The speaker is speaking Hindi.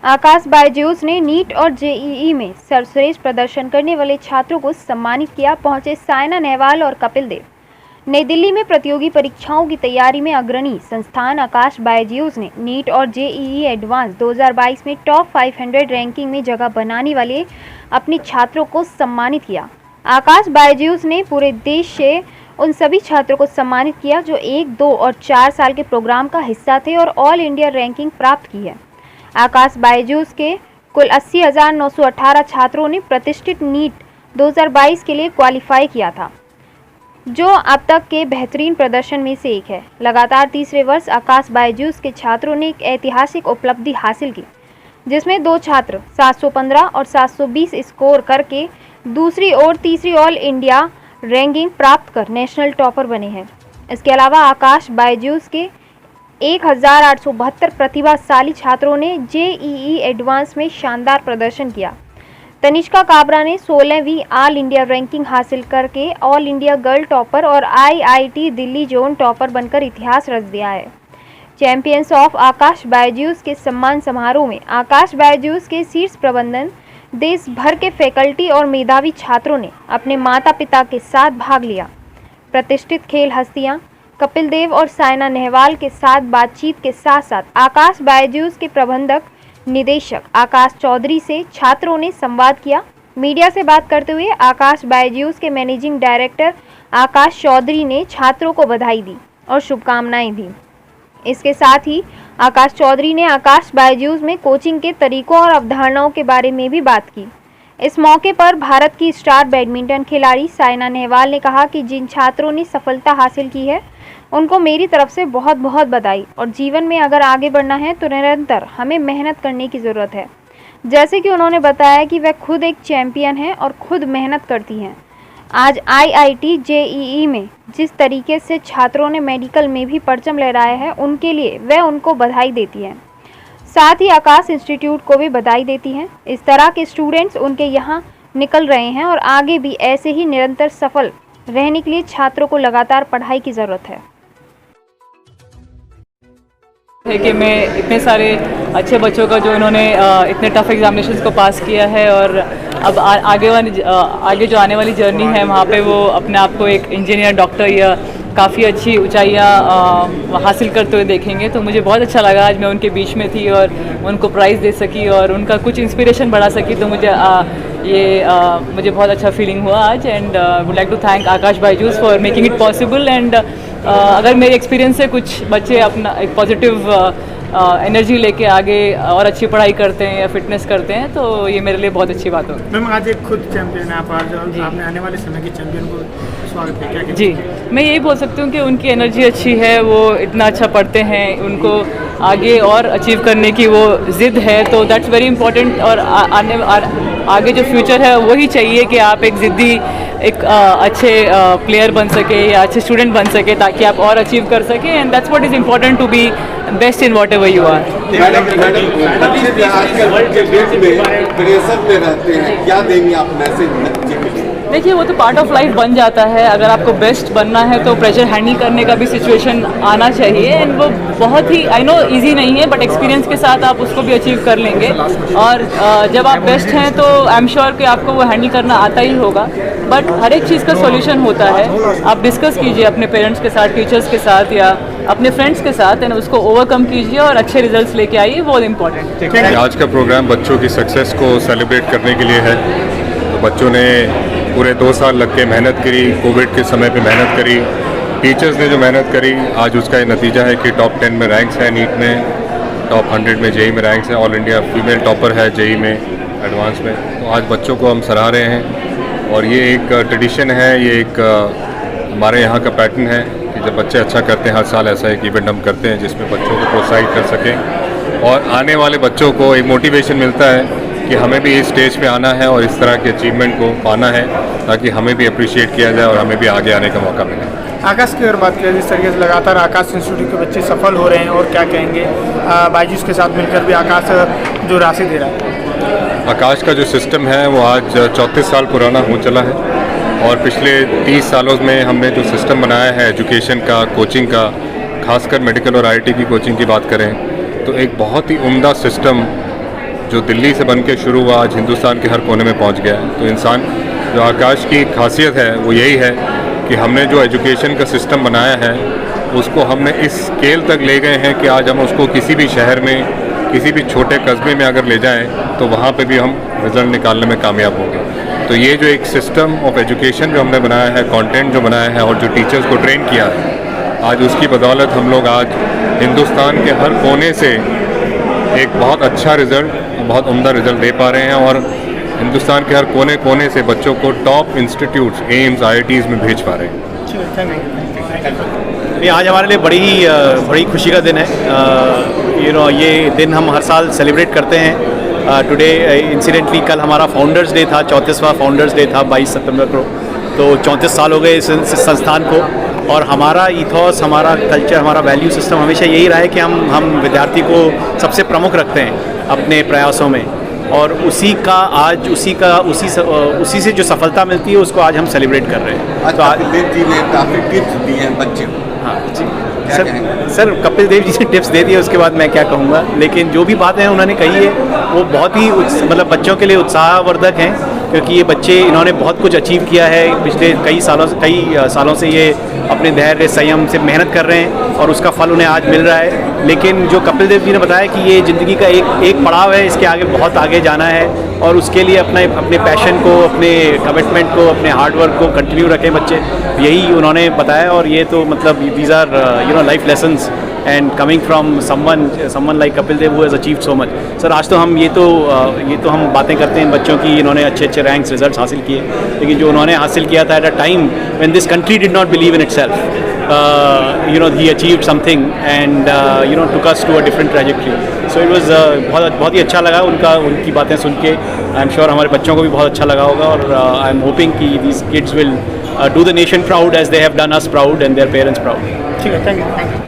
आकाश बायजूस ने नीट और जेईई में सर्वश्रेष्ठ प्रदर्शन करने वाले छात्रों को सम्मानित किया। पहुंचे साइना नेहवाल और कपिल देव। नई दिल्ली में प्रतियोगी परीक्षाओं की तैयारी में अग्रणी संस्थान आकाश बायजूस ने नीट और जेईई एडवांस 2022 में टॉप 500 रैंकिंग में जगह बनाने वाले अपने छात्रों को सम्मानित किया। आकाश बायजूस ने पूरे देश से उन सभी छात्रों को सम्मानित किया जो 1, 2 और 4 साल के प्रोग्राम का हिस्सा थे और ऑल इंडिया रैंकिंग प्राप्त की है। आकाश बायजूस के कुल 80,918 छात्रों ने प्रतिष्ठित नीट 2022 के लिए क्वालिफाई किया था, जो अब तक के बेहतरीन प्रदर्शन में से एक है। लगातार तीसरे वर्ष आकाश बायजूस के छात्रों ने एक ऐतिहासिक उपलब्धि हासिल की, जिसमें 2 छात्र 715 और 720 स्कोर करके दूसरी और तीसरी ऑल इंडिया रैंकिंग प्राप्त कर नेशनल टॉपर बने हैं। इसके अलावा आकाश बायजूस के 1,872 प्रतिभाशाली छात्रों ने जेईई एडवांस में शानदार प्रदर्शन किया। तनिष्का काबरा ने 16वीं ऑल इंडिया रैंकिंग हासिल करके ऑल इंडिया गर्ल टॉपर और आईआईटी दिल्ली जोन टॉपर बनकर इतिहास रच दिया है। चैंपियंस ऑफ आकाश बायजूस के सम्मान समारोह में आकाश बायजूस के शीर्ष प्रबंधन, देश भर के फैकल्टी और मेधावी छात्रों ने अपने माता पिता के साथ भाग लिया। प्रतिष्ठित खेल हस्तियां कपिल देव और साइना नेहवाल के साथ बातचीत के साथ साथ आकाश बायजूस के प्रबंधक निदेशक आकाश चौधरी से छात्रों ने संवाद किया। मीडिया से बात करते हुए आकाश बायजूस के मैनेजिंग डायरेक्टर आकाश चौधरी ने छात्रों को बधाई दी और शुभकामनाएं दी। इसके साथ ही आकाश चौधरी ने आकाश बायजूस में कोचिंग के तरीकों और अवधारणाओं के बारे में भी बात की। इस मौके पर भारत की स्टार बैडमिंटन खिलाड़ी साइना नेहवाल ने कहा कि जिन छात्रों ने सफलता हासिल की है उनको मेरी तरफ से बहुत बहुत बधाई, और जीवन में अगर आगे बढ़ना है तो निरंतर हमें मेहनत करने की ज़रूरत है। जैसे कि उन्होंने बताया कि वह खुद एक चैंपियन हैं और खुद मेहनत करती हैं। आज आईआईटी जेईई में जिस तरीके से छात्रों ने मेडिकल में भी परचम लहराया है, उनके लिए वह उनको बधाई देती हैं। साथ ही आकाश इंस्टीट्यूट को भी बधाई देती हैं। इस तरह के स्टूडेंट्स उनके यहाँ निकल रहे हैं और आगे भी ऐसे ही निरंतर सफल रहने के लिए छात्रों को लगातार पढ़ाई की ज़रूरत है कि मैं इतने सारे अच्छे बच्चों का जो इन्होंने इतने टफ एग्जामिनेशंस को पास किया है और अब आगे जो आने वाली जर्नी है वहाँ पे वो अपने आप को एक इंजीनियर, डॉक्टर या काफ़ी अच्छी ऊंचाइयाँ हासिल करते हुए देखेंगे। तो मुझे बहुत अच्छा लगा आज मैं उनके बीच में थी और उनको प्राइज़ दे सकी और उनका कुछ इंस्पिरेशन बढ़ा सकी। तो मुझे बहुत अच्छा फीलिंग हुआ आज। And would like to thank Aakash Byju's for making it possible. And अगर मेरे एक्सपीरियंस से कुछ बच्चे अपना एक पॉजिटिव एनर्जी लेके आगे और अच्छी पढ़ाई करते हैं या फिटनेस करते हैं तो ये मेरे लिए बहुत अच्छी बात होगी। मैम, आज एक खुद चैंपियन है आप, आज आपने आने वाले समय के चैंपियन को स्वागत किया क्या? जी, मैं यही बोल सकती हूँ कि उनकी एनर्जी अच्छी है, वो इतना अच्छा पढ़ते हैं, उनको आगे और अचीव करने की वो ज़िद है, तो दैट्स वेरी इंपॉर्टेंट। और आगे जो फ्यूचर है वही चाहिए कि आप एक ज़िद्दी एक अच्छे प्लेयर बन सके या अच्छे स्टूडेंट बन सके ताकि आप और अचीव कर सकें। And that's what is important to be best in whatever you are. देखिए, वो तो पार्ट ऑफ लाइफ बन जाता है। अगर आपको बेस्ट बनना है तो प्रेशर हैंडल करने का भी सिचुएशन आना चाहिए। एंड वो बहुत ही आई नो ईजी नहीं है, बट एक्सपीरियंस के साथ आप उसको भी अचीव कर लेंगे। और जब आप बेस्ट हैं तो आई एम श्योर कि आपको वो हैंडल करना आता ही होगा। बट हर एक चीज़ का सॉल्यूशन होता है। आप डिस्कस कीजिए अपने पेरेंट्स के साथ, टीचर्स के साथ या अपने फ्रेंड्स के साथ, एंड उसको ओवरकम कीजिए और अच्छे रिजल्ट्स लेके आइए, वो इम्पोर्टेंट है। आज का प्रोग्राम बच्चों की सक्सेस को सेलिब्रेट करने के लिए है। तो बच्चों ने पूरे 2 साल लग के मेहनत करी, कोविड के समय पे मेहनत करी, टीचर्स ने जो मेहनत करी, आज उसका ये नतीजा है कि टॉप 10 में रैंक्स है नीट में, टॉप 100 में जेई में रैंक्स है, ऑल इंडिया फीमेल टॉपर है जेई में एडवांस में। तो आज बच्चों को हम सराह रहे हैं और ये एक ट्रेडिशन है, ये एक हमारे यहाँ का पैटर्न है कि जब बच्चे अच्छा करते हैं हर साल ऐसा एक इवेंट हम करते हैं जिसमें बच्चों को प्रोत्साहित कर सकें और आने वाले बच्चों को एक मोटिवेशन मिलता है कि हमें भी इस स्टेज पे आना है और इस तरह के अचीवमेंट को पाना है ताकि हमें भी अप्रिशिएट किया जाए और हमें भी आगे आने का मौका मिले। आकाश की अगर बात करें, जिस तरीके से लगातार आकाश इंस्टीट्यूट के बच्चे सफल हो रहे हैं, और क्या कहेंगे बायजूस के साथ मिलकर भी आकाश जो राशि दे रहा है? आकाश का जो सिस्टम है वो आज 34 साल पुराना हो चला है और पिछले 30 सालों में हमने जो सिस्टम बनाया है एजुकेशन का, कोचिंग का, खासकर मेडिकल और आईटी की कोचिंग की बात करें तो एक बहुत ही उम्दा सिस्टम जो दिल्ली से बन के शुरू हुआ आज हिंदुस्तान के हर कोने में पहुंच गया है। तो इंसान जो आकाश की खासियत है वो यही है कि हमने जो एजुकेशन का सिस्टम बनाया है उसको हमने इस स्केल तक ले गए हैं कि आज हम उसको किसी भी शहर में, किसी भी छोटे कस्बे में अगर ले जाएं तो वहाँ पे भी हम रिज़ल्ट निकालने में कामयाब होंगे। तो ये जो एक सिस्टम ऑफ एजुकेशन जो हमने बनाया है, कंटेंट जो बनाया है और जो टीचर्स को ट्रेन किया है, आज उसकी बदौलत हम लोग आज हिंदुस्तान के हर कोने से एक बहुत अच्छा रिज़ल्ट, बहुत उम्दा रिज़ल्ट दे पा रहे हैं और हिंदुस्तान के हर कोने कोने से बच्चों को टॉप इंस्टीट्यूट्स, एम्स, IITs में भेज पा रहे हैं। ये आज हमारे लिए बड़ी खुशी का दिन है। ये दिन हम हर साल सेलिब्रेट करते हैं। टुडे इंसिडेंटली कल हमारा फाउंडर्स डे था, 34वां फाउंडर्स डे था 22 सितंबर को। तो 34 साल हो गए इस संस्थान को और हमारा ईथॉस, हमारा कल्चर, हमारा वैल्यू सिस्टम हमेशा यही रहा है कि हम विद्यार्थी को सबसे प्रमुख रखते हैं अपने प्रयासों में और उसी से जो सफलता मिलती है उसको आज हम सेलिब्रेट कर रहे हैं। आज कपिल देव जी ने काफ़ी टिप्स दी हैं बच्चे को। हाँ जी सर कपिल देव जी ने टिप्स दे दिए, उसके बाद मैं क्या कहूँगा, लेकिन जो भी बातें उन्होंने कही है वो बहुत ही मतलब बच्चों के लिए उत्साहवर्धक हैं क्योंकि ये बच्चे इन्होंने बहुत कुछ अचीव किया है पिछले कई सालों से ये अपने धैर्य संयम से मेहनत कर रहे हैं और उसका फल उन्हें आज मिल रहा है। लेकिन जो कपिल देव जी ने बताया कि ये ज़िंदगी का एक पड़ाव है, इसके आगे बहुत आगे जाना है और उसके लिए अपने पैशन को, अपने कमिटमेंट को, अपने हार्डवर्क को कंटिन्यू रखें बच्चे, यही उन्होंने बताया। और ये तो मतलब these are life lessons and coming from someone like Kapil Dev who has achieved so much. Sir आज तो हम ये तो हम बातें करते हैं बच्चों की, इन्होंने अच्छे रैंक्स रिजल्ट्स हासिल किए, लेकिन जो उन्होंने हासिल किया था at a time when this country did not believe in itself, he achieved something and took us to a different trajectory. So it was बहुत ही अच्छा लगा उनकी बातें सुन के। आई एम श्योर हमारे बच्चों को भी बहुत अच्छा लगा होगा और आई एम होपिंग कि these kids will do the nation proud as they have done us proud and their parents proud. ठीक है, थैंक यू।